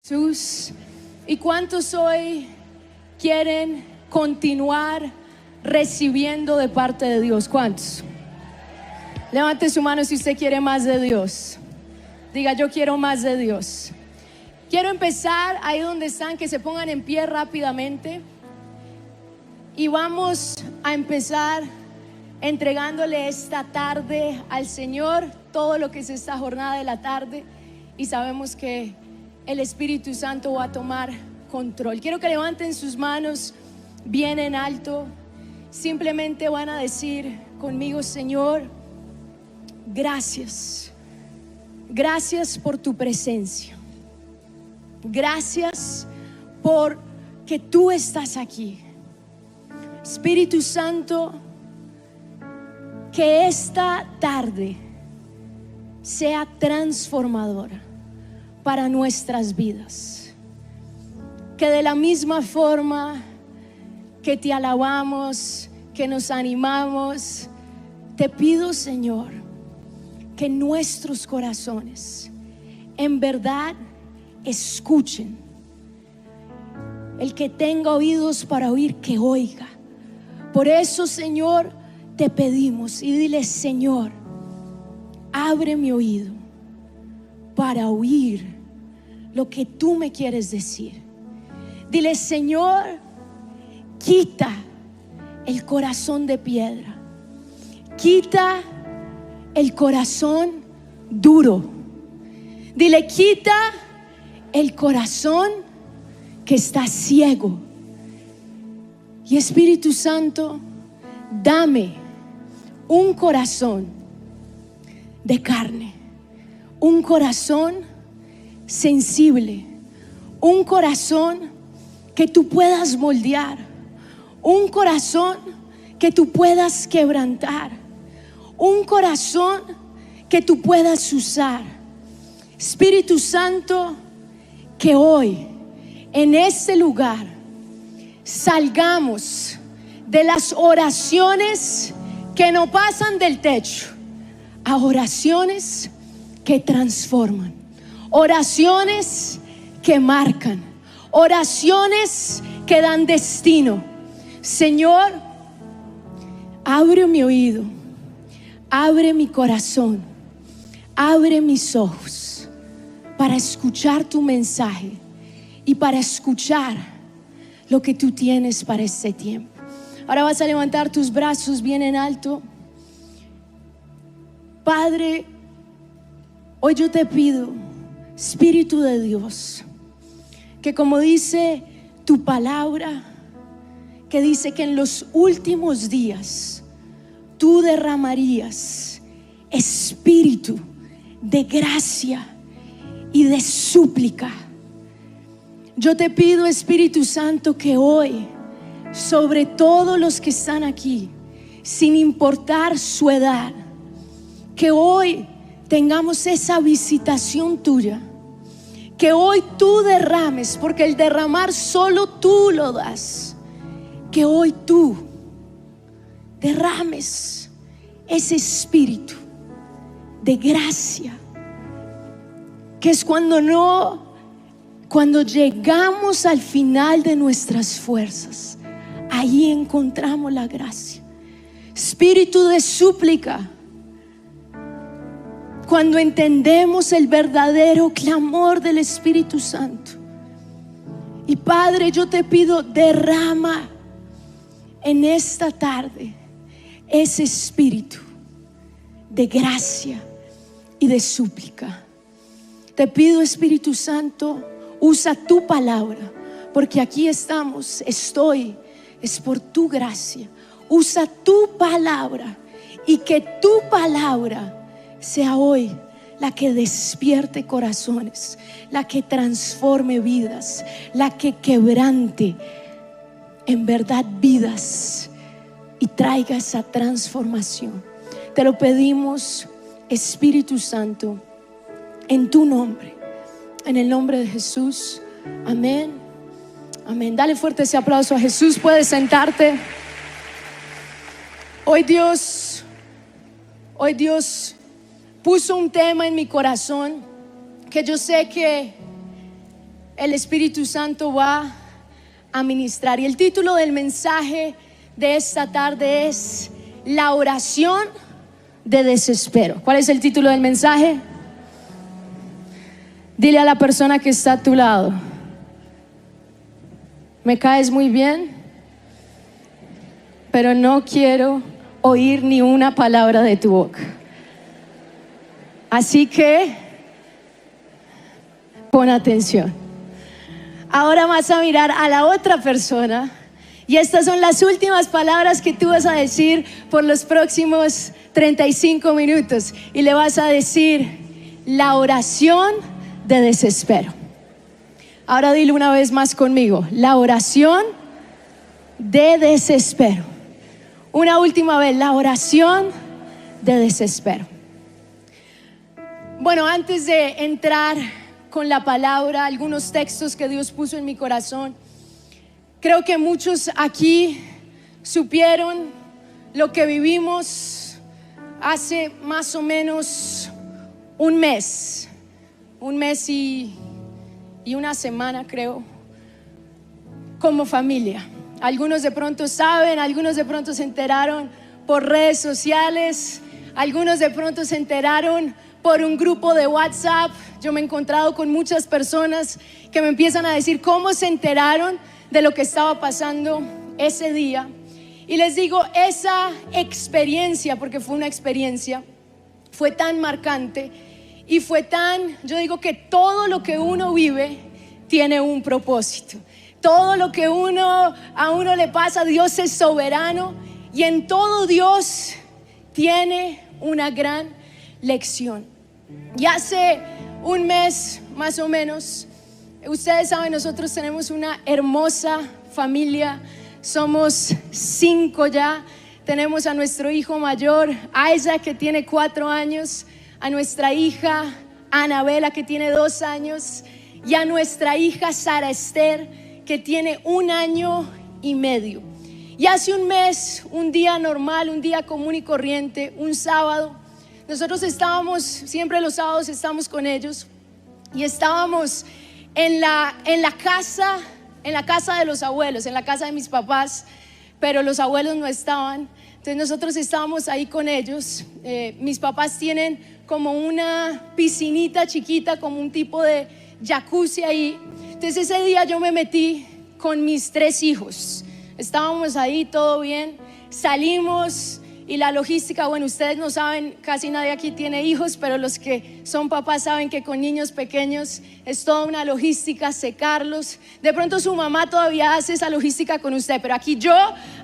Jesús. ¿Y cuántos hoy quieren continuar recibiendo de parte de Dios? ¿Cuántos? Levante su mano si usted quiere más de Dios. Diga: yo quiero más de Dios. Quiero empezar ahí donde están, que se pongan en pie rápidamente. Y vamos a empezar entregándole esta tarde al Señor todo lo que es esta jornada de la tarde. Y sabemos que el Espíritu Santo va a tomar control. Quiero que levanten sus manos bien en alto. Simplemente van a decir conmigo: Señor, gracias. Gracias por tu presencia. Gracias por que tú estás aquí. Espíritu Santo, que esta tarde sea transformadora para nuestras vidas. Que de la misma forma que te alabamos, que nos animamos, te pido, Señor, que nuestros corazones en verdad escuchen. El que tenga oídos para oír, que oiga. Por eso, Señor, te pedimos y dile: Señor, abre mi oído para oír lo que tú me quieres decir. Dile: Señor, quita el corazón de piedra, quita el corazón duro. Dile: quita el corazón que está ciego. Y Espíritu Santo, dame un corazón de carne, un corazón sensible, un corazón que tú puedas moldear, un corazón que tú puedas quebrantar, un corazón que tú puedas usar. Espíritu Santo, que hoy en este lugar salgamos de las oraciones que no pasan del techo a oraciones que transforman, oraciones que marcan, oraciones que dan destino. Señor, abre mi oído, abre mi corazón, abre mis ojos para escuchar tu mensaje y para escuchar lo que tú tienes para este tiempo. Ahora vas a levantar tus brazos bien en alto. Padre, hoy yo te pido, Espíritu de Dios, que como dice tu palabra, que dice que en los últimos días tú derramarías espíritu de gracia y de súplica. Yo te pido, Espíritu Santo, que hoy sobre todos los que están aquí, sin importar su edad, que hoy tengamos esa visitación tuya, que hoy tú derrames, porque el derramar solo tú lo das. Que hoy tú derrames ese espíritu de gracia, que es cuando llegamos al final de nuestras fuerzas, ahí encontramos la gracia. Espíritu de súplica, cuando entendemos el verdadero clamor del Espíritu Santo. Y Padre, yo te pido, derrama en esta tarde ese espíritu de gracia y de súplica. Te pido, Espíritu Santo, usa tu palabra, porque aquí estamos, es por tu gracia. Usa tu palabra, y que tu palabra sea hoy la que despierte corazones, la que transforme vidas, la que quebrante en verdad vidas y traiga esa transformación. Te lo pedimos, Espíritu Santo, en tu nombre, en el nombre de Jesús. Amén. Amén. Dale fuerte ese aplauso a Jesús. Puedes sentarte. Hoy Dios puso un tema en mi corazón que yo sé que el Espíritu Santo va a ministrar. Y el título del mensaje de esta tarde es la oración de desespero. ¿Cuál es el título del mensaje? Dile a la persona que está a tu lado: me caes muy bien, pero no quiero oír ni una palabra de tu boca. Así que pon atención. Ahora vas a mirar a la otra persona y estas son las últimas palabras que tú vas a decir por los próximos 35 minutos. Y le vas a decir: la oración de desespero. Ahora dile una vez más conmigo: la oración de desespero. Una última vez: la oración de desespero. Bueno, antes de entrar con la palabra, algunos textos que Dios puso en mi corazón, creo que muchos aquí supieron lo que vivimos hace más o menos un mes y una semana, creo, como familia. Algunos de pronto saben, algunos de pronto se enteraron por redes sociales, algunos de pronto se enteraron por un grupo de WhatsApp. Yo me he encontrado con muchas personas que me empiezan a decir cómo se enteraron de lo que estaba pasando ese día. Y les digo, esa experiencia, porque fue una experiencia, fue tan marcante y fue tan, yo digo que todo lo que uno vive tiene un propósito. Todo lo que a uno le pasa, Dios es soberano y en todo Dios tiene una gran lección. Y hace un mes más o menos, ustedes saben, nosotros tenemos una hermosa familia, somos 5 ya. Tenemos a nuestro hijo mayor, Isaac, que tiene 4 años, a nuestra hija Anabela, que tiene 2 años, y a nuestra hija Sara Esther, que tiene 1 año y medio. Y hace un mes, un día normal, un día común y corriente, un sábado, nosotros estábamos, siempre los sábados estamos con ellos, y estábamos en la casa de los abuelos, en la casa de mis papás, pero los abuelos no estaban. Entonces nosotros estábamos ahí con ellos. Mis papás tienen como una piscinita chiquita, como un tipo de jacuzzi ahí. Entonces ese día yo me metí con mis 3 hijos. Estábamos ahí, todo bien. Salimos y la logística, bueno, ustedes no saben, casi nadie aquí tiene hijos, pero los que son papás saben que con niños pequeños es toda una logística, secarlos. De pronto su mamá todavía hace esa logística con usted, pero aquí yo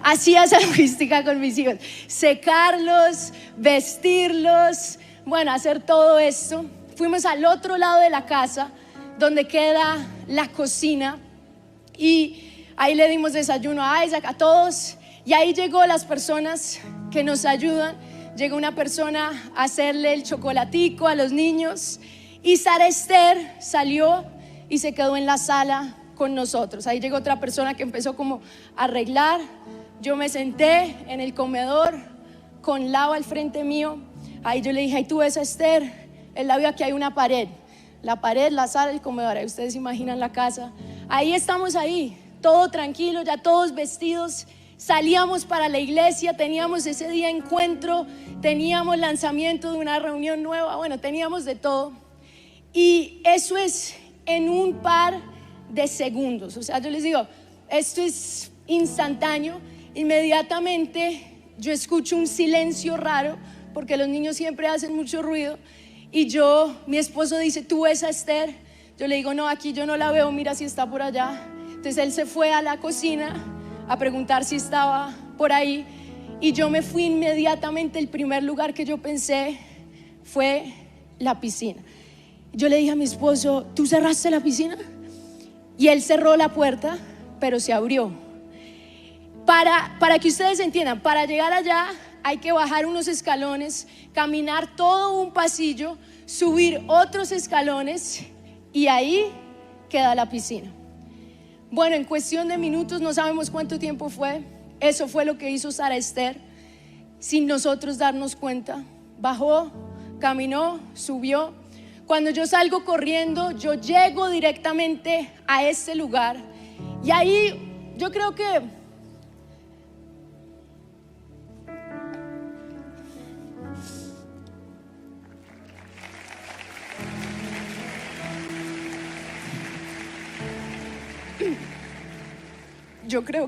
hacía esa logística con mis hijos. Secarlos, vestirlos, bueno, hacer todo esto. Fuimos al otro lado de la casa, donde queda la cocina, y ahí le dimos desayuno a Isaac, a todos. Y ahí llegó las personas que nos ayudan. Llegó una persona a hacerle el chocolatico a los niños, y Sara Esther salió y se quedó en la sala con nosotros. Ahí llegó otra persona que empezó como a arreglar. Yo me senté en el comedor con Lau al frente mío. Ahí yo le dije: ¿y tú ves a Esther? Él la vio, aquí hay una pared. La pared, la sala, el comedor. Ahí ustedes imaginan la casa. Ahí estamos, ahí, todo tranquilo, ya todos vestidos. Salíamos para la iglesia, teníamos ese día encuentro, teníamos lanzamiento de una reunión nueva, bueno, teníamos de todo. Y eso es en un par de segundos. O sea, yo les digo, esto es instantáneo. Inmediatamente yo escucho un silencio raro, porque los niños siempre hacen mucho ruido. Y mi esposo dice: ¿tú ves a Esther? Yo le digo: no, aquí yo no la veo, mira si está por allá. Entonces él se fue a la cocina a preguntar si estaba por ahí, y yo me fui inmediatamente. El primer lugar que yo pensé fue la piscina. Yo le dije a mi esposo: ¿tú cerraste la piscina? Y él cerró la puerta, pero se abrió. Para que ustedes entiendan, para llegar allá hay que bajar unos escalones, caminar todo un pasillo, subir otros escalones, y ahí queda la piscina. Bueno, en cuestión de minutos, no sabemos cuánto tiempo fue, eso fue lo que hizo Sara Esther, sin nosotros darnos cuenta. Bajó, caminó, subió. Cuando yo salgo corriendo, yo llego directamente a ese lugar. Y ahí yo creo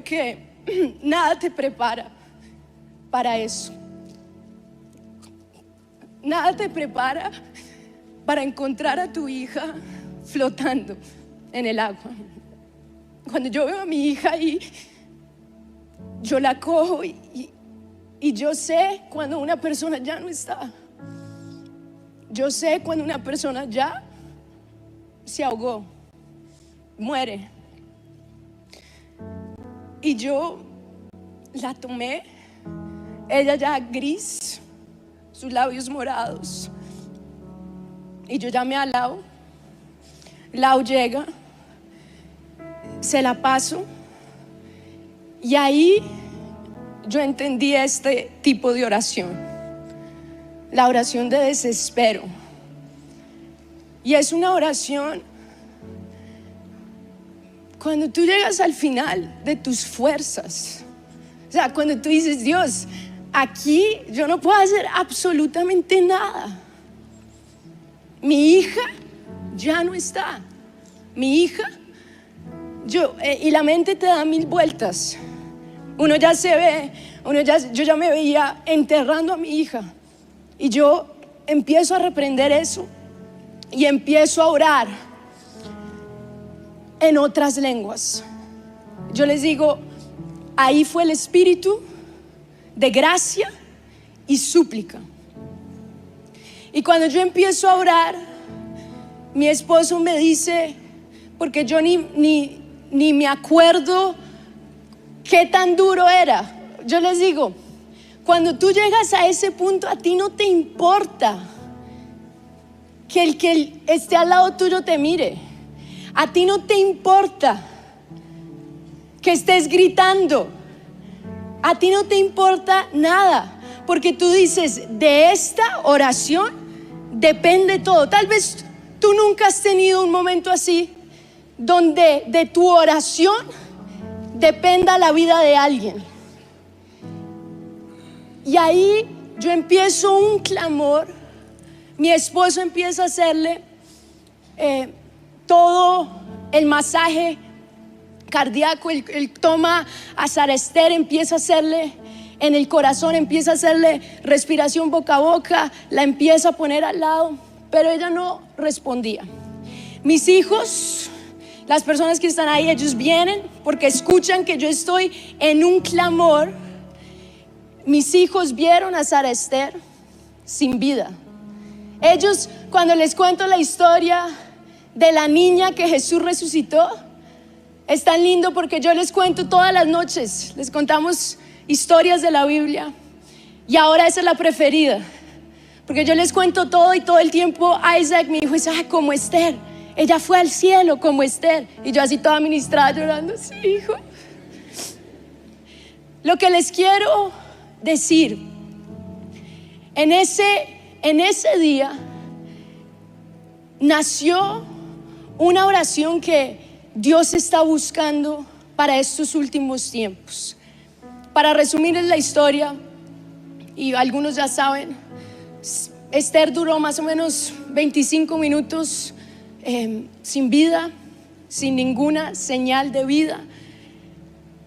que nada te prepara para eso. Nada te prepara para encontrar a tu hija flotando en el agua. Cuando yo veo a mi hija y yo la cojo y yo sé cuando una persona ya no está. Yo sé cuando una persona ya se ahogó, muere. Y yo la tomé, ella ya gris, sus labios morados. Y yo llamé a Lau. Lau llega, se la paso. Y ahí yo entendí este tipo de oración, la oración de desespero. Y es una oración cuando tú llegas al final de tus fuerzas. O sea, cuando tú dices, Dios, aquí yo no puedo hacer absolutamente nada. Mi hija ya no está. Mi hija, y la mente te da mil vueltas. Uno ya se ve, yo ya me veía enterrando a mi hija. Y yo empiezo a reprender eso y empiezo a orar en otras lenguas. Yo les digo, ahí fue el espíritu de gracia y súplica. Y cuando yo empiezo a orar, mi esposo me dice, porque yo ni me acuerdo qué tan duro era. Yo les digo, cuando tú llegas a ese punto, a ti no te importa que el que esté al lado tuyo te mire. A ti no te importa que estés gritando. A ti no te importa nada, porque tú dices, de esta oración depende todo. Tal vez tú nunca has tenido un momento así, donde de tu oración dependa la vida de alguien. Y ahí yo empiezo un clamor. Mi esposo empieza a hacerle todo el masaje cardíaco, él toma a Sara Esther, empieza a hacerle en el corazón, empieza a hacerle respiración boca a boca, la empieza a poner al lado, pero ella no respondía. Mis hijos, las personas que están ahí, ellos vienen porque escuchan que yo estoy en un clamor. Mis hijos vieron a Sara Esther sin vida. Ellos, cuando les cuento la historia de la niña que Jesús resucitó, es tan lindo porque yo les cuento todas las noches, les contamos historias de la Biblia, y ahora esa es la preferida, porque yo les cuento todo y todo el tiempo Isaac, mi hijo, dice, como Esther, ella fue al cielo como Esther, y yo así toda ministrada llorando, sí, hijo. Lo que les quiero decir, en ese día nació una oración que Dios está buscando para estos últimos tiempos. Para resumirles la historia, y algunos ya saben, Esther duró más o menos 25 minutos sin vida, sin ninguna señal de vida.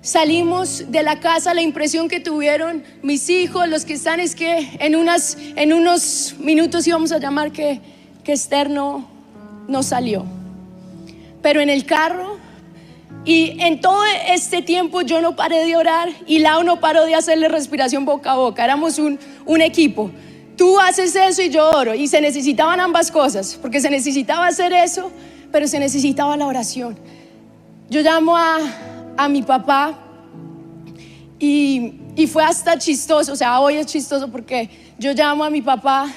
Salimos de la casa, la impresión que tuvieron mis hijos, los que están, es que en unos minutos íbamos a llamar que Esther no salió. Pero en el carro y en todo este tiempo yo no paré de orar, y Lau no paró de hacerle respiración boca a boca. Éramos un equipo. Tú haces eso y yo oro, y se necesitaban ambas cosas, porque se necesitaba hacer eso, pero se necesitaba la oración. Yo llamo a mi papá y fue hasta chistoso, o sea, hoy es chistoso porque yo llamo a mi papá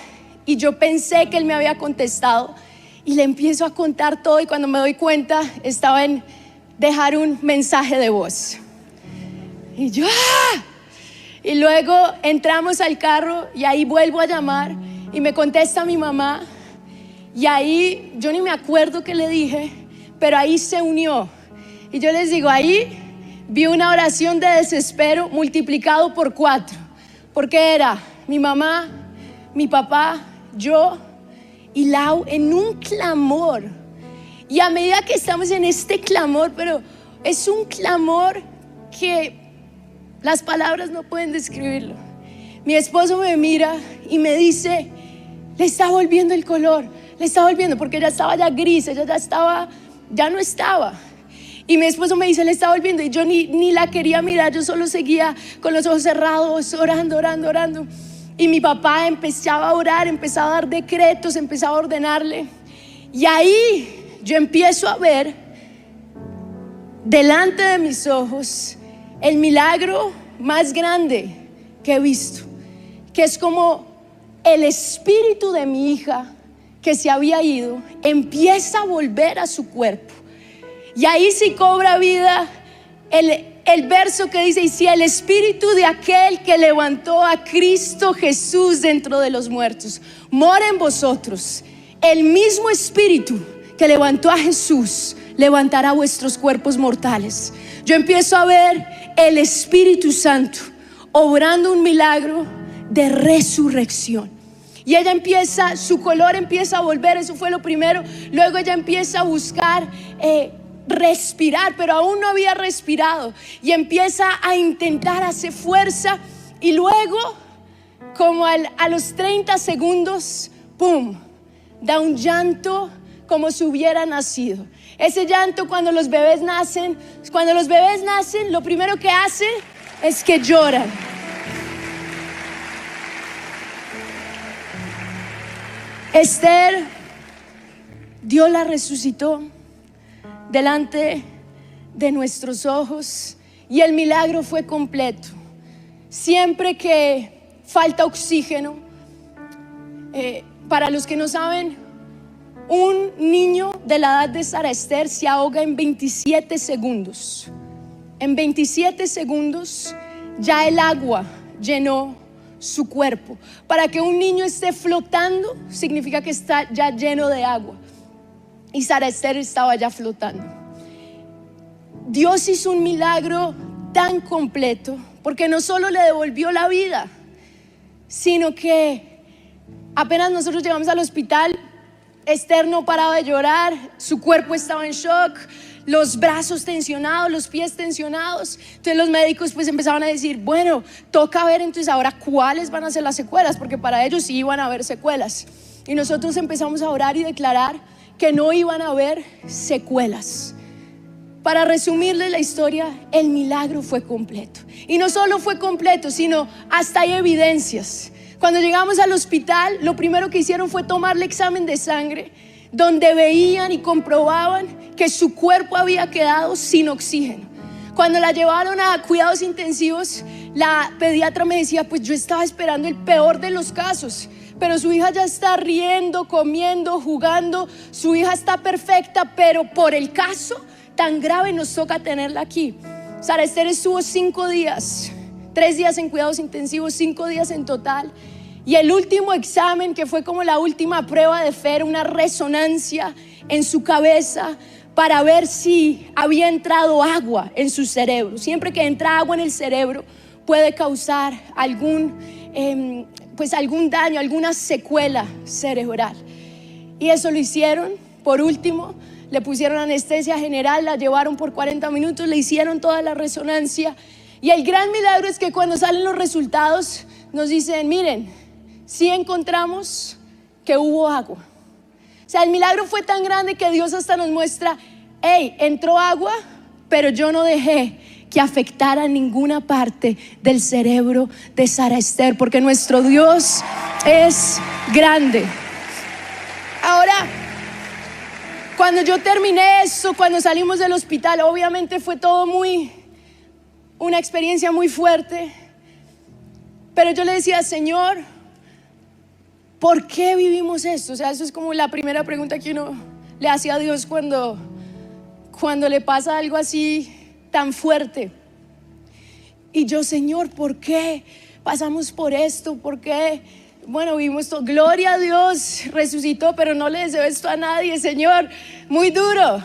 y yo pensé que él me había contestado, y le empiezo a contar todo, y cuando me doy cuenta estaba en dejar un mensaje de voz. Y yo y luego entramos al carro y ahí vuelvo a llamar y me contesta mi mamá, Y ahí yo ni me acuerdo qué le dije, pero ahí se unió. Y yo les digo, ahí vi una oración de desespero multiplicado por 4, porque era mi mamá, mi papá, yo y Lau en un clamor. Y a medida que estamos en este clamor, pero es un clamor que las palabras no pueden describirlo. Mi esposo me mira y me dice, le está volviendo el color, le está volviendo, porque ella estaba ya gris, ella ya no estaba. Y mi esposo me dice, le está volviendo, y yo ni la quería mirar, yo solo seguía con los ojos cerrados, orando. Y mi papá empezaba a orar, empezaba a dar decretos, empezaba a ordenarle. Y ahí yo empiezo a ver delante de mis ojos el milagro más grande que he visto, que es como el espíritu de mi hija que se había ido empieza a volver a su cuerpo. Y ahí sí cobra vida el verso que dice, y si el espíritu de aquel que levantó a Cristo Jesús dentro de los muertos mora en vosotros, el mismo espíritu que levantó a Jesús levantará vuestros cuerpos mortales. Yo empiezo a ver el Espíritu Santo obrando un milagro de resurrección. Y ella su color empieza a volver, eso fue lo primero. Luego ella empieza a buscar respirar, pero aún no había respirado. Y empieza a intentar hacer fuerza. Y luego, como a los 30 segundos, ¡pum!, da un llanto como si hubiera nacido. Ese llanto cuando los bebés nacen, lo primero que hacen es que lloran. Esther, Dios la resucitó delante de nuestros ojos y el milagro fue completo. Siempre que falta oxígeno, para los que no saben, un niño de la edad de Sara Esther se ahoga en 27 segundos. En 27 segundos ya el agua llenó su cuerpo. Para que un niño esté flotando significa que está ya lleno de agua. Y Sara Esther estaba ya flotando. Dios hizo un milagro tan completo porque no solo le devolvió la vida, sino que apenas nosotros llegamos al hospital, Esther no paraba de llorar, su cuerpo estaba en shock, los brazos tensionados, los pies tensionados. Entonces los médicos pues empezaban a decir, bueno, toca ver entonces ahora cuáles van a ser las secuelas, porque para ellos sí iban a haber secuelas. Y nosotros empezamos a orar y declarar que no iban a haber secuelas. Para resumirles la historia, el milagro fue completo. Y no solo fue completo, sino hasta hay evidencias. Cuando llegamos al hospital, lo primero que hicieron fue tomarle examen de sangre, donde veían y comprobaban que su cuerpo había quedado sin oxígeno. Cuando la llevaron a cuidados intensivos, la pediatra me decía, pues yo estaba esperando el peor de los casos, pero su hija ya está riendo, comiendo, jugando, su hija está perfecta, pero por el caso tan grave nos toca tenerla aquí. Sara Esther estuvo 5 días, 3 días en cuidados intensivos, 5 días en total. Y el último examen, que fue como la última prueba de fe, era una resonancia en su cabeza para ver si había entrado agua en su cerebro. Siempre que entra agua en el cerebro puede causar algún daño, alguna secuela cerebral. Y eso lo hicieron. Por último, le pusieron anestesia general, la llevaron por 40 minutos, le hicieron toda la resonancia. Y el gran milagro es que cuando salen los resultados nos dicen, miren, sí encontramos que hubo agua. O sea, el milagro fue tan grande que Dios hasta nos muestra, hey, entró agua, pero yo no dejé que afectara ninguna parte del cerebro de Sara Esther, porque nuestro Dios es grande. Ahora, cuando yo terminé eso, cuando salimos del hospital, obviamente fue todo una experiencia muy fuerte, pero yo le decía, Señor, ¿por qué vivimos esto? O sea, eso es como la primera pregunta que uno le hace a Dios cuando le pasa algo así tan fuerte. Y yo, Señor, ¿por qué pasamos por esto? ¿Por qué Bueno, vimos todo, gloria a Dios, resucitó, pero no le deseo esto a nadie, Señor, muy duro.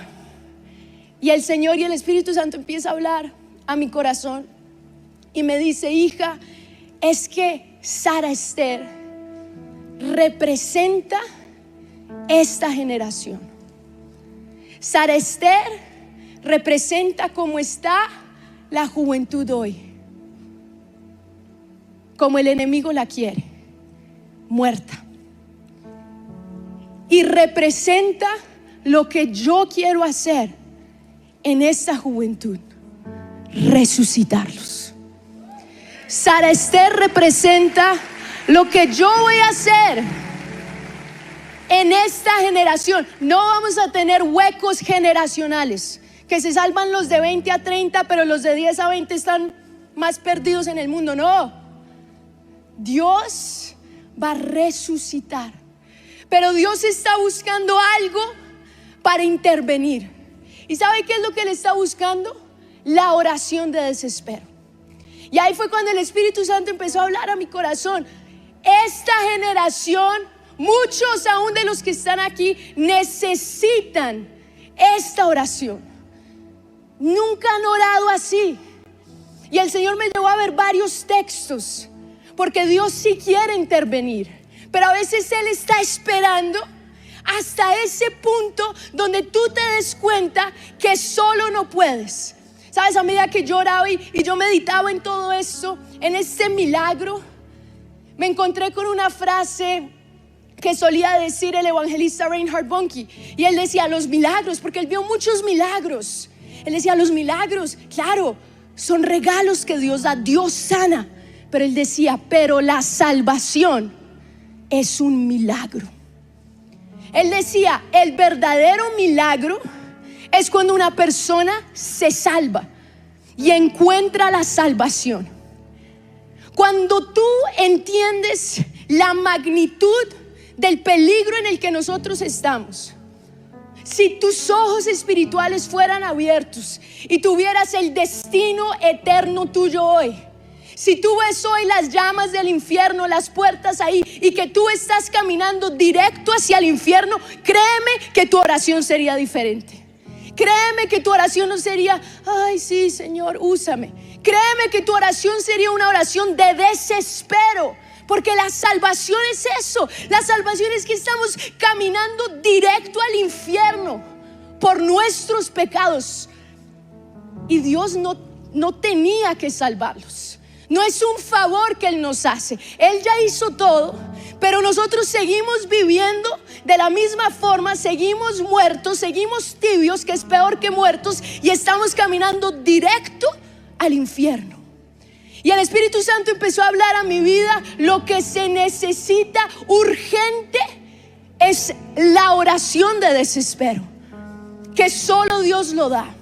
Y el Señor y el Espíritu Santo empieza a hablar a mi corazón y me dice: hija, es que Sara Esther representa esta generación. Sara Esther representa cómo está la juventud hoy, como el enemigo la quiere, muerta. Y representa lo que yo quiero hacer en esta juventud: resucitarlos. Sara Esther representa lo que yo voy a hacer en esta generación. No vamos a tener huecos generacionales, que se salvan los de 20 a 30, pero los de 10 a 20 están más perdidos en el mundo. No, Dios va a resucitar, pero Dios está buscando algo para intervenir. ¿Y sabe qué es lo que Él está buscando? La oración de desespero. Y ahí fue cuando el Espíritu Santo empezó a hablar a mi corazón. Esta generación, muchos aún de los que están aquí, necesitan esta oración. Nunca han orado así. Y el Señor me llevó a ver varios textos, porque Dios sí quiere intervenir, pero a veces Él está esperando hasta ese punto donde tú te des cuenta que solo no puedes. Sabes, a medida que yo oraba y yo meditaba en todo esto, en este milagro, me encontré con una frase que solía decir el evangelista Reinhard Bonnke. Y él decía: los milagros, porque él vio muchos milagros. Él decía: los milagros, claro, son regalos que Dios da, Dios sana. Pero él decía: pero la salvación es un milagro. Él decía: el verdadero milagro es cuando una persona se salva y encuentra la salvación. Cuando tú entiendes la magnitud del peligro en el que nosotros estamos, si tus ojos espirituales fueran abiertos y tuvieras el destino eterno tuyo hoy, si tú ves hoy las llamas del infierno, las puertas ahí, y que tú estás caminando directo hacia el infierno, créeme que tu oración sería diferente. Créeme que tu oración no sería: ay, sí, Señor, úsame. Créeme que tu oración sería una oración de desespero, porque la salvación es eso. La salvación es que estamos caminando directo al infierno por nuestros pecados, y Dios no tenía que salvarlos. No es un favor que Él nos hace. Él ya hizo todo, pero nosotros seguimos viviendo de la misma forma. Seguimos muertos, seguimos tibios, que es peor que muertos, y estamos caminando directo al infierno. Y el Espíritu Santo empezó a hablar a mi vida: lo que se necesita urgente es la oración de desespero, que solo Dios lo da.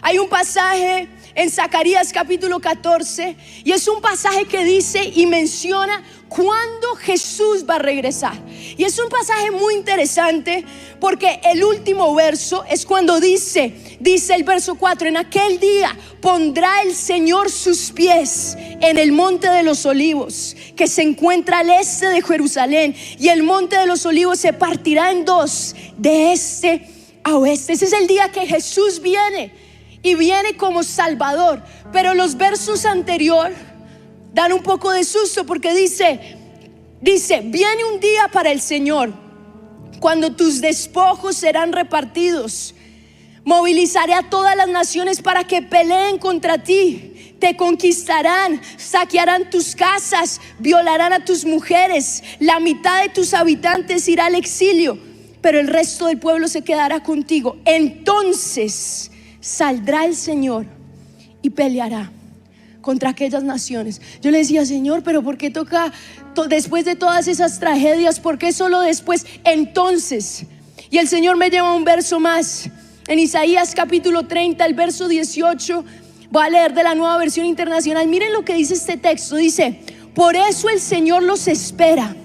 Hay un pasaje en Zacarías capítulo 14, y es un pasaje que dice y menciona cuándo Jesús va a regresar. Y es un pasaje muy interesante, porque el último verso es cuando dice el verso 4: en aquel día pondrá el Señor sus pies en el monte de los olivos, que se encuentra al este de Jerusalén, y el monte de los olivos se partirá en dos, de este a oeste. Ese es el día que Jesús viene, y viene como Salvador. Pero los versos anteriores dan un poco de susto, porque dice: viene un día para el Señor cuando tus despojos serán repartidos. Movilizaré a todas las naciones para que peleen contra ti. Te conquistarán, saquearán tus casas, violarán a tus mujeres. La mitad de tus habitantes irá al exilio, pero el resto del pueblo se quedará contigo. Entonces saldrá el Señor y peleará contra aquellas naciones. Yo le decía: Señor, pero ¿por qué toca después de todas esas tragedias? ¿Por qué solo después? Entonces. Y el Señor me lleva un verso más, en Isaías capítulo 30, el verso 18. Voy a leer de la Nueva Versión Internacional. Miren lo que dice este texto. Dice: por eso el Señor los espera,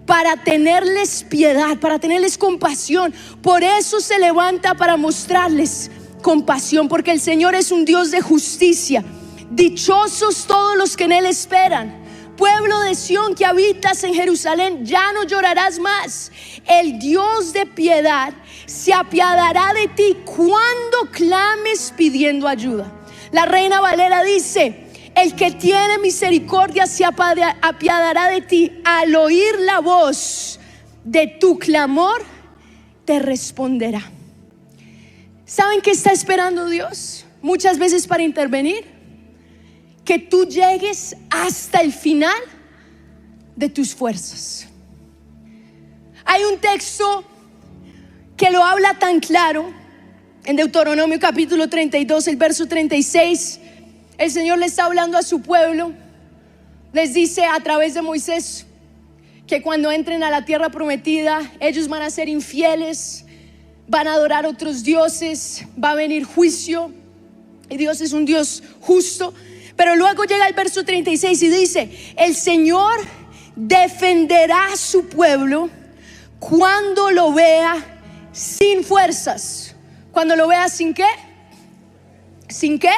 para tenerles piedad, para tenerles compasión. Por eso se levanta para mostrarles compasión, porque el Señor es un Dios de justicia. Dichosos todos los que en Él esperan, pueblo de Sión que habitas en Jerusalén, ya no llorarás más. El Dios de piedad se apiadará de ti cuando clames pidiendo ayuda. La Reina Valera dice: el que tiene misericordia se apiadará de ti. Al oír la voz de tu clamor, te responderá. ¿Saben qué está esperando Dios muchas veces para intervenir? Que tú llegues hasta el final de tus fuerzas. Hay un texto que lo habla tan claro en Deuteronomio capítulo 32, el verso 36. El Señor le está hablando a su pueblo. Les dice a través de Moisés que cuando entren a la tierra prometida, ellos van a ser infieles, van a adorar otros dioses, va a venir juicio, y Dios es un Dios justo. Pero luego llega el verso 36 y dice: el Señor defenderá a su pueblo cuando lo vea sin fuerzas. ¿Cuando lo vea sin qué? ¿Sin qué?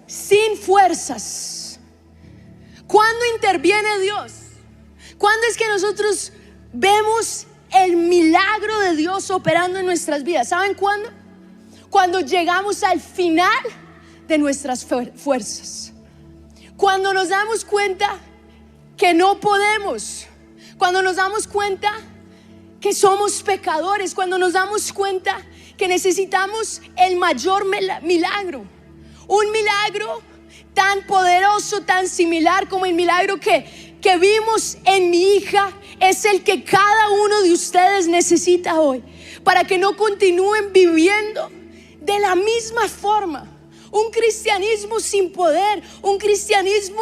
Sin fuerzas. ¿Cuándo interviene Dios? ¿Cuándo es que nosotros vemos el milagro de Dios operando en nuestras vidas? ¿Saben cuándo? Cuando llegamos al final de nuestras fuerzas. Cuando nos damos cuenta que no podemos. Cuando nos damos cuenta que somos pecadores. Cuando nos damos cuenta que necesitamos el mayor milagro. Un milagro tan poderoso, tan similar como el milagro que vimos en mi hija, es el que cada uno de ustedes necesita hoy, para que no continúen viviendo de la misma forma. Un cristianismo sin poder, un cristianismo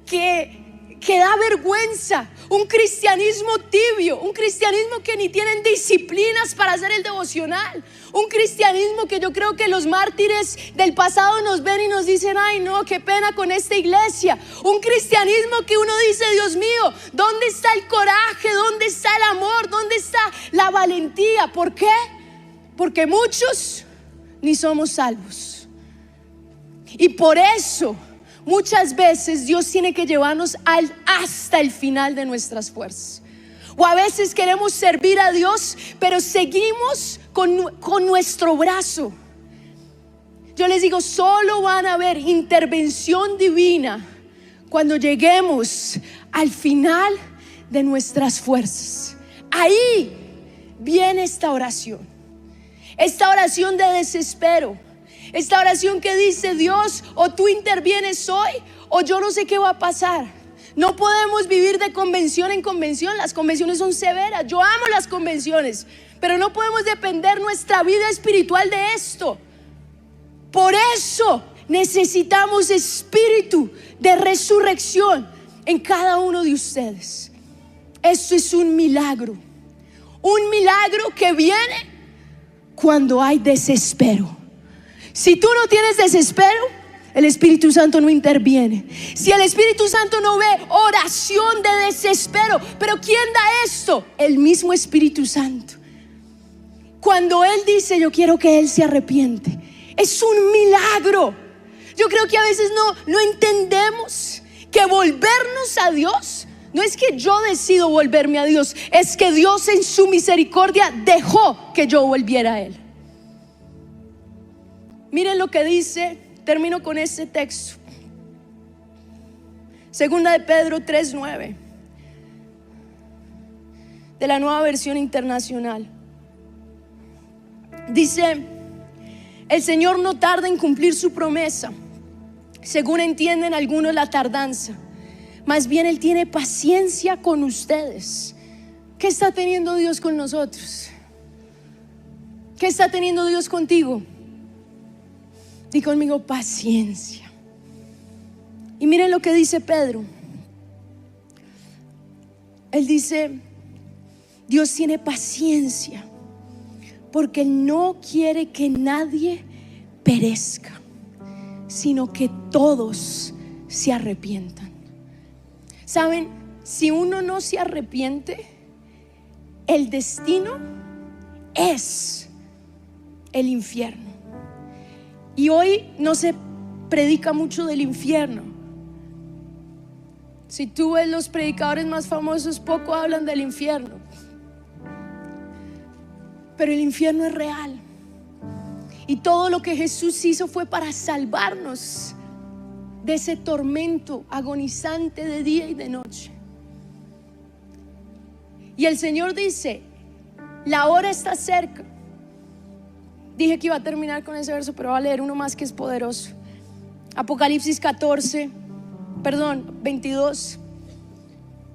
que da vergüenza, un cristianismo tibio, un cristianismo que ni tienen disciplinas para hacer el devocional, un cristianismo que yo creo que los mártires del pasado nos ven y nos dicen: ay no, qué pena con esta iglesia. Un cristianismo que uno dice: Dios mío, ¿dónde está el coraje? ¿Dónde está el amor? ¿Dónde está la valentía? ¿Por qué? Porque muchos ni somos salvos. Y por eso muchas veces Dios tiene que llevarnos hasta el final de nuestras fuerzas. O a veces queremos servir a Dios, pero seguimos con nuestro brazo. Yo les digo, solo van a haber intervención divina cuando lleguemos al final de nuestras fuerzas. Ahí viene esta oración de desespero. Esta oración que dice: Dios, o tú intervienes hoy, o yo no sé qué va a pasar. No podemos vivir de convención en convención. Las convenciones son severas. Yo amo las convenciones, pero no podemos depender nuestra vida espiritual de esto. Por eso necesitamos espíritu de resurrección en cada uno de ustedes. Esto es un milagro que viene cuando hay desespero. Si tú no tienes desespero, el Espíritu Santo no interviene. Si el Espíritu Santo no ve oración de desespero, ¿pero quién da esto? El mismo Espíritu Santo. Cuando Él dice: yo quiero que Él se arrepiente, es un milagro. Yo creo que a veces no entendemos que volvernos a Dios no es que yo decido volverme a Dios, es que Dios en su misericordia dejó que yo volviera a Él. Miren lo que dice, termino con este texto. Segunda de Pedro 3:9, de la Nueva Versión Internacional. Dice: el Señor no tarda en cumplir su promesa, según entienden algunos la tardanza. Más bien Él tiene paciencia con ustedes. ¿Qué está teniendo Dios con nosotros? ¿Qué está teniendo Dios contigo? Di conmigo: paciencia. Y miren lo que dice Pedro. Él dice: Dios tiene paciencia porque Él no quiere que nadie perezca, sino que todos se arrepientan. ¿Saben? Si uno no se arrepiente, el destino es el infierno. Y hoy no se predica mucho del infierno. Si tú ves los predicadores más famosos, poco hablan del infierno. Pero el infierno es real. Y todo lo que Jesús hizo fue para salvarnos de ese tormento agonizante de día y de noche. Y el Señor dice: la hora está cerca. Dije que iba a terminar con ese verso, pero voy a leer uno más que es poderoso. Apocalipsis 22,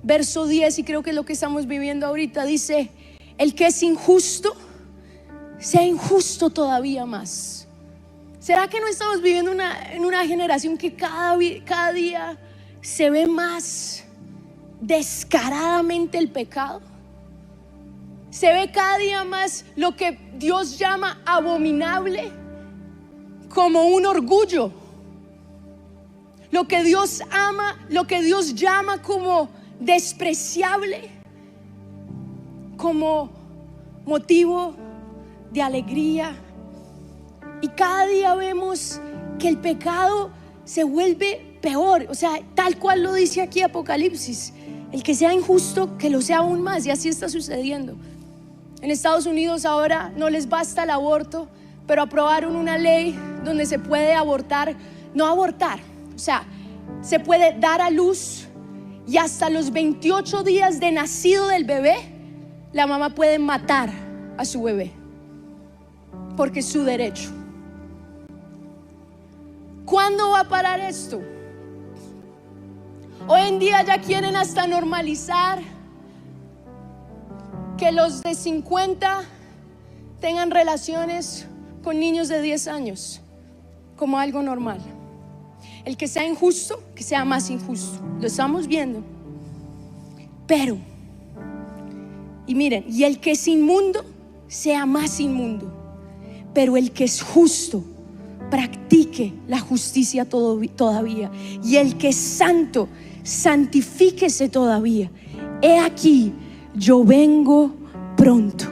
verso 10, y creo que es lo que estamos viviendo ahorita. Dice: el que es injusto, sea injusto todavía más. ¿Será que no estamos viviendo en una generación que cada día se ve más descaradamente el pecado? Se ve cada día más lo que Dios llama abominable como un orgullo. Lo que Dios ama, lo que Dios llama como despreciable, como motivo de alegría. Y cada día vemos que el pecado se vuelve peor. O sea, tal cual lo dice aquí Apocalipsis: el que sea injusto, que lo sea aún más. Y así está sucediendo. En Estados Unidos ahora no les basta el aborto, pero aprobaron una ley donde se puede abortar, no abortar, o sea, se puede dar a luz, y hasta los 28 días de nacido del bebé, la mamá puede matar a su bebé, porque es su derecho. ¿Cuándo va a parar esto? Hoy en día ya quieren hasta normalizar que los de 50 tengan relaciones con niños de 10 años como algo normal. El que sea injusto, que sea más injusto. Lo estamos viendo. Pero, y miren, y el que es inmundo, sea más inmundo. Pero el que es justo, practique la justicia todavía. Y el que es santo, santifíquese todavía. He aquí, yo vengo pronto,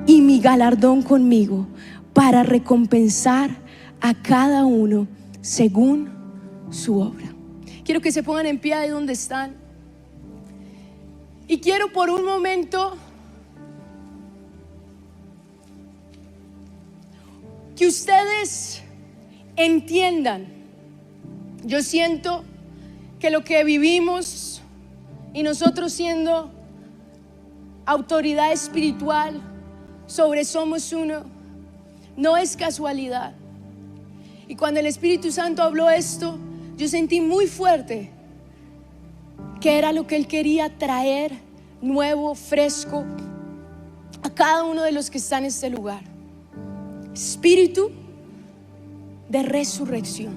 y mi galardón conmigo, para recompensar a cada uno según su obra. Quiero que se pongan en pie ahí donde están. Y quiero por un momento que ustedes entiendan. Yo siento que lo que vivimos, y nosotros siendo autoridad espiritual sobre Somos Uno, no es casualidad. Y cuando el Espíritu Santo habló esto, yo sentí muy fuerte que era lo que Él quería traer nuevo, fresco a cada uno de los que están en este lugar. Espíritu de resurrección,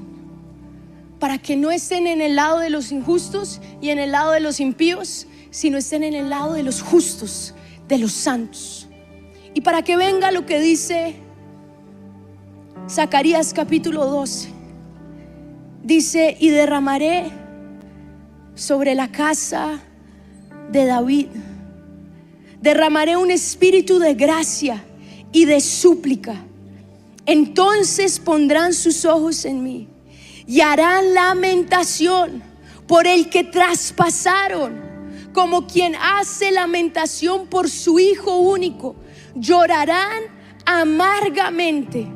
para que no estén en el lado de los injustos y en el lado de los impíos, sino estén en el lado de los justos, de los santos. Y para que venga lo que dice Zacarías capítulo 12, dice: y derramaré sobre la casa de David, derramaré un espíritu de gracia y de súplica. Entonces pondrán sus ojos en mí y harán lamentación por el que traspasaron, como quien hace lamentación por su hijo único. Llorarán amargamente,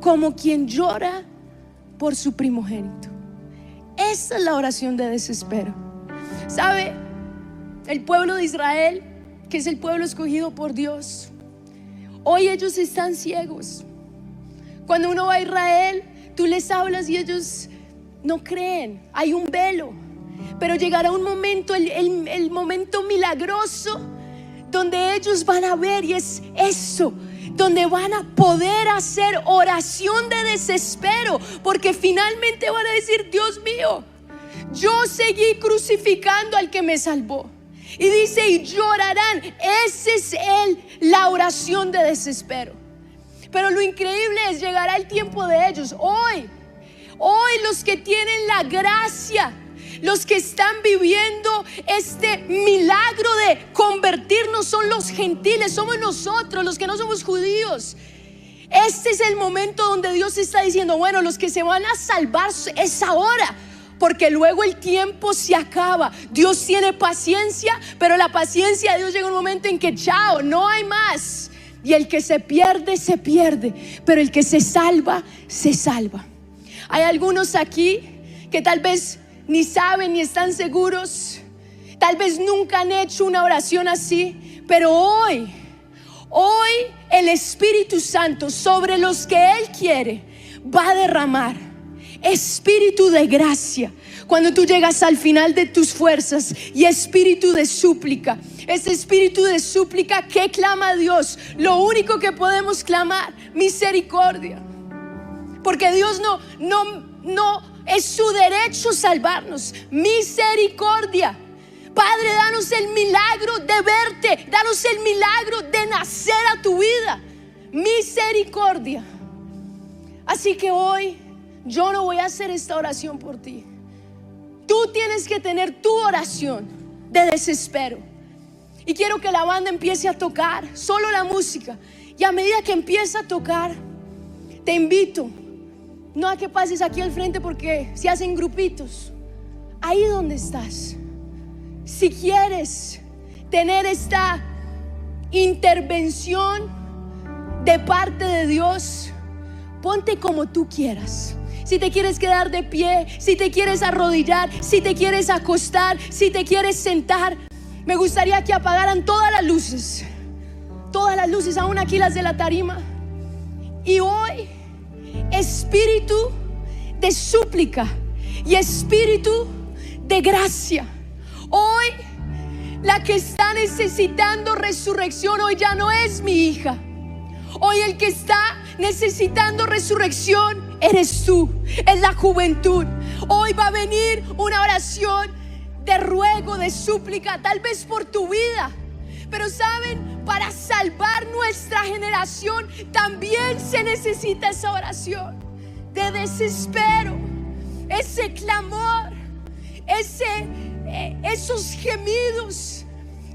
como quien llora por su primogénito. Esta es la oración de desespero. ¿Sabe? El pueblo de Israel, que es el pueblo escogido por Dios, hoy ellos están ciegos. Cuando uno va a Israel, tú les hablas y ellos no creen. Hay un velo. Pero llegará un momento, el momento milagroso, donde ellos van a ver, y es eso, donde van a poder hacer oración de desespero, porque finalmente van a decir: Dios mío, yo seguí crucificando al que me salvó. Y dice: y llorarán. Esa es la oración de desespero. Pero lo increíble es, llegará el tiempo de ellos. Hoy los que tienen la gracia, los que están viviendo este milagro de convertirnos, son los gentiles, somos nosotros los que no somos judíos. Este es el momento donde Dios está diciendo: bueno, los que se van a salvar es ahora, porque luego el tiempo se acaba. Dios tiene paciencia, pero la paciencia de Dios llega un momento en que chao, no hay más. Y el que se pierde, pero el que se salva, se salva. Hay algunos aquí que tal vez ni saben ni están seguros, tal vez nunca han hecho una oración así, pero hoy el Espíritu Santo sobre los que Él quiere va a derramar espíritu de gracia. Cuando tú llegas al final de tus fuerzas, y espíritu de súplica, ese espíritu de súplica que clama a Dios, lo único que podemos clamar, misericordia, porque Dios no es su derecho salvarnos. Misericordia. Padre, danos el milagro de verte, danos el milagro de nacer a tu vida. Misericordia. Así que hoy yo no voy a hacer esta oración por ti. Tú tienes que tener tu oración de desespero. Y quiero que la banda empiece a tocar, solo la música. Y a medida que empieza a tocar, te invito no a que pases aquí al frente, porque se hacen grupitos. Ahí donde estás, si quieres tener esta intervención de parte de Dios, ponte como tú quieras. Si te quieres quedar de pie, si te quieres arrodillar, si te quieres acostar, si te quieres sentar. Me gustaría que apagaran todas las luces, aún aquí las de la tarima. Y hoy, espíritu de súplica y espíritu de gracia. Hoy, la que está necesitando resurrección hoy ya no es mi hija. Hoy el que está necesitando resurrección eres tú, es la juventud. Hoy va a venir una oración de ruego, de súplica, tal vez por tu vida. Pero saben, para salvar nuestra generación también se necesita esa oración de desespero, ese clamor, esos gemidos.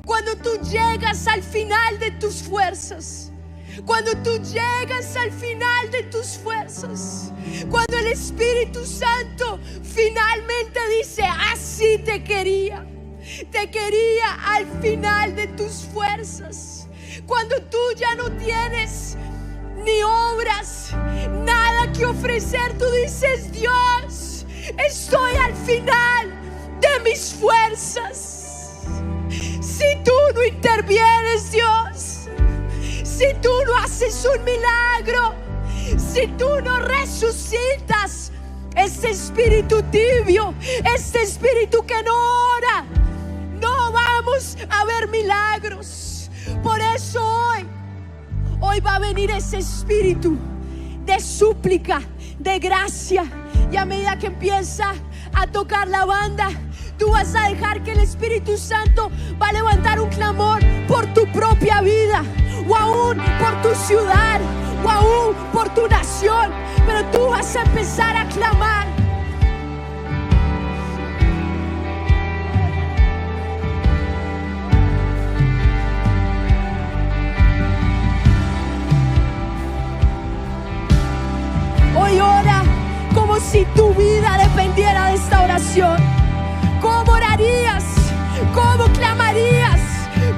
Cuando tú llegas al final de tus fuerzas, cuando tú llegas al final de tus fuerzas, cuando el Espíritu Santo finalmente dice: así te quería al final de tus fuerzas. Cuando tú ya no tienes ni obras, nada que ofrecer, tú dices: Dios, estoy al final de mis fuerzas. Si tú no intervienes, Dios, si tú no haces un milagro, si tú no resucitas este espíritu tibio, este espíritu que no ora, no vamos a ver milagros. Por eso hoy va a venir ese espíritu de súplica, de gracia. Y a medida que empieza a tocar la banda, tú vas a dejar que el Espíritu Santo va a levantar un clamor por tu propia vida, o aún por tu ciudad, o aún por tu nación. Pero tú vas a empezar a clamar. Hoy ora como si tu vida dependiera de esta oración. ¿Cómo orarías? ¿Cómo clamarías?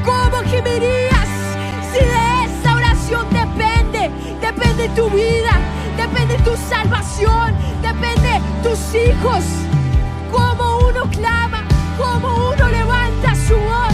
¿Cómo gemirías? Si de esta oración depende tu vida, depende tu salvación, depende tus hijos. Cómo uno clama, cómo uno levanta su voz.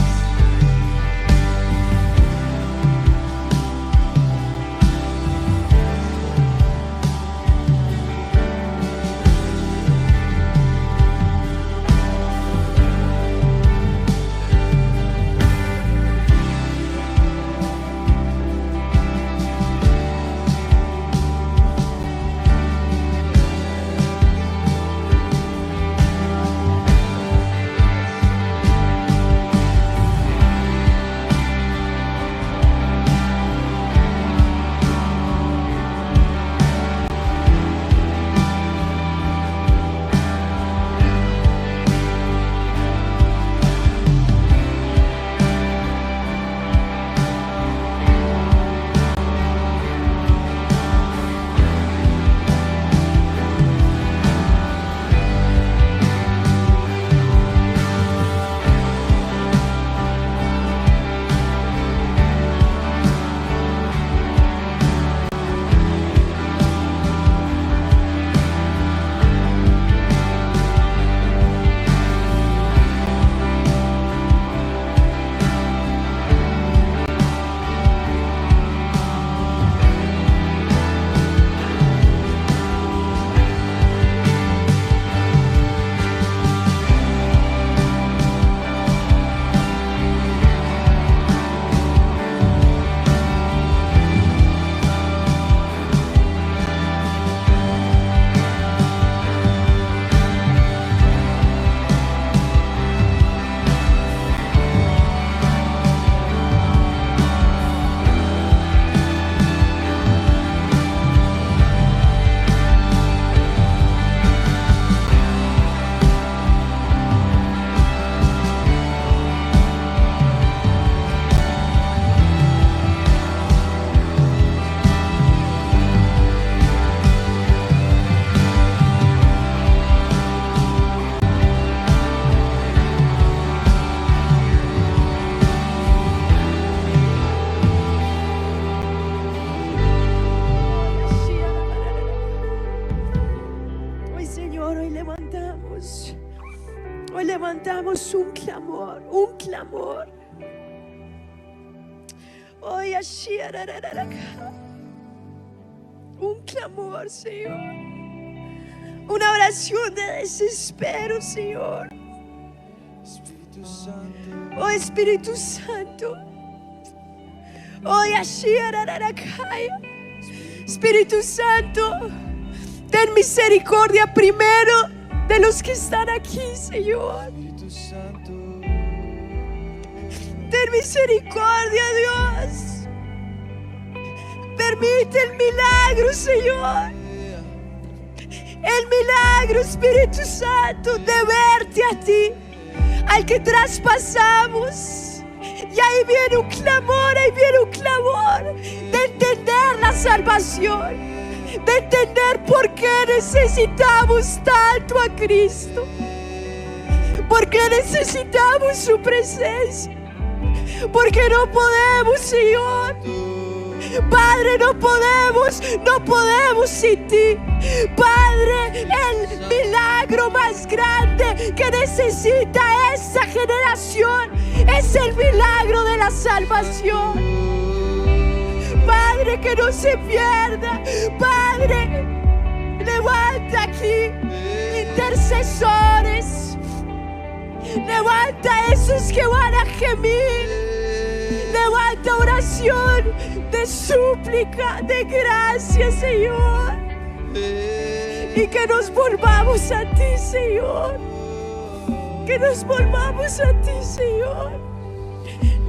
Hoy levantamos un clamor, un clamor. Hoy un clamor, Señor. Una oración de desespero, Señor. Oh Espíritu Santo. Hoy Espíritu Santo, ten misericordia primero de los que están aquí, Señor. Ten misericordia, Dios. Permite el milagro, Señor. El milagro, Espíritu Santo, de verte a ti, al que traspasamos. Y ahí viene un clamor de entender la salvación, de entender por qué necesitamos tanto a Cristo, por qué necesitamos su presencia, porque no podemos, Señor. Padre, no podemos sin ti. Padre, el milagro más grande que necesita esta generación es el milagro de la salvación. Padre, que no se pierda. Padre, levanta aquí intercesores. Levanta a esos que van a gemir. Levanta oración de súplica, de gracia, Señor. Y que nos volvamos a ti, Señor. Que nos volvamos a ti, Señor.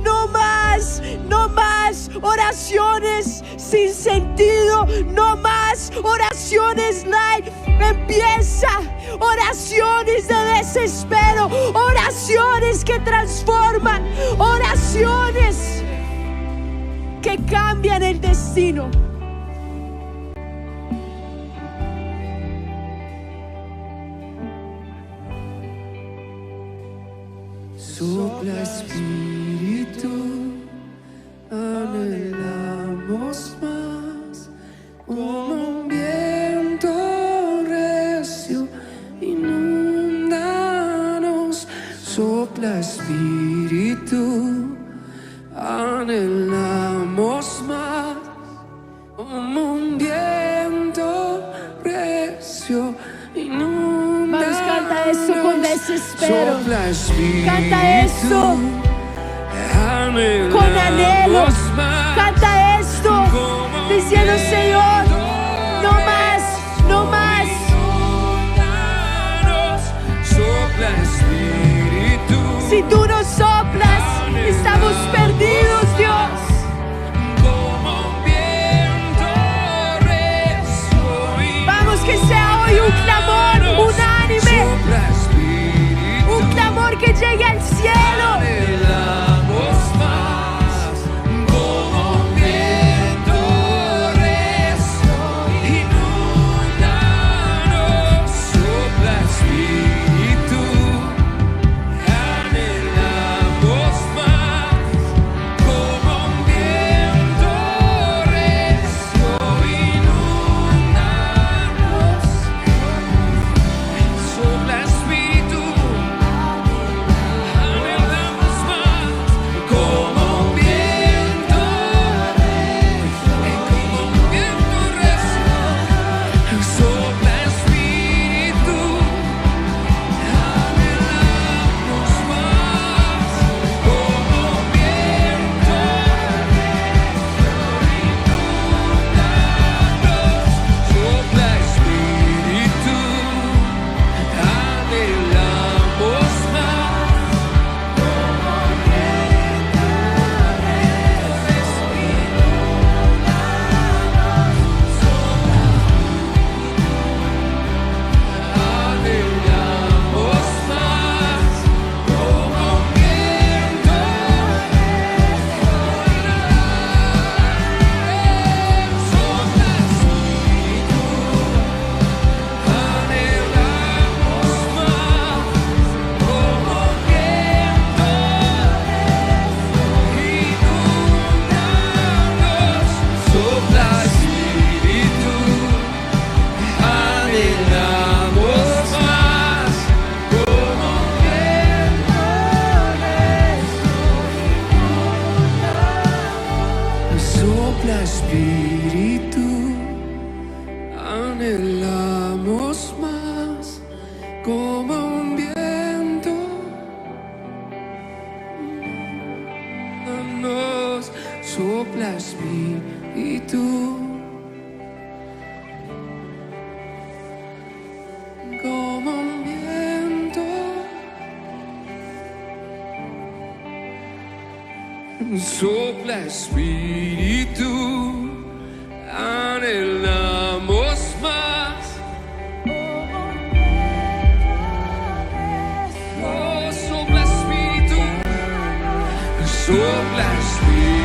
No más oraciones sin sentido. No más oraciones light. Empieza oraciones de desespero. Oraciones que transforman. Oraciones que cambian el destino. Sopla Espíritu, anhelamos más, como un viento recio, inúndanos. Sopla Espíritu, anhelamos más, como un viento recio, inúndanos. Vamos, canta esto con desespero. Sopla Espíritu, canta esto con anhelo. Canta esto diciendo: Señor, no más, no más. Sopla Espíritu. Si tú no soplas, estamos perdidos, Dios. Vamos, que sea hoy un clamor unánime, un clamor que llegue al cielo. como un viento. Nos sopla espíritu. Como un viento. Sopla espíritu. Anhelamos más. Oh, sopla espíritu. Sopla espíritu.